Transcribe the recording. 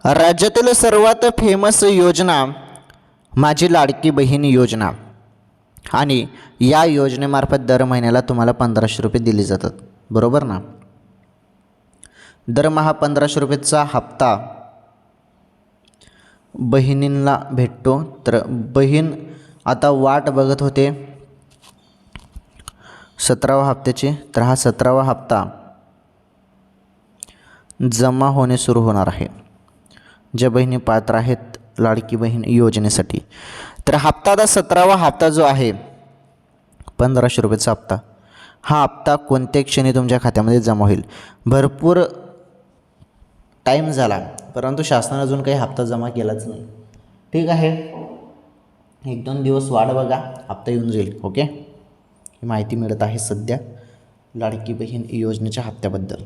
राज्यातील सर्वात फेमस योजना माझी लाडकी बहीण योजना आणि या योजनेमार्फत दर महिन्याला तुम्हाला 1500 रुपये दिले जातात, बरोबर ना. दरमहा 1500 रुपयेचा हप्ता बहिणींना भेटतो. तर बहीण आता वाट बघत होते 17व्या हप्त्याची. तर हा 17वा हप्ता जमा होणे सुरू होणार आहे ज्या बहिणी पात्र आहेत लाडकी बहीण योजनेसाठी. तर हप्ता आता 17वा हप्ता जो आहे 1500 रुपयेचा हप्ता, हा हप्ता कोणत्या क्षणी तुमच्या खात्यामध्ये जमा होईल. भरपूर टाईम झाला परंतु शासनाने अजून काही हप्ता जमा केलाच नाही. ठीक आहे, 1-2 दिवस वाट बघा, हप्ता येऊन जाईल. ओके, ही माहिती मिळत आहे सध्या लाडकी बहीण योजनेच्या हप्त्याबद्दल.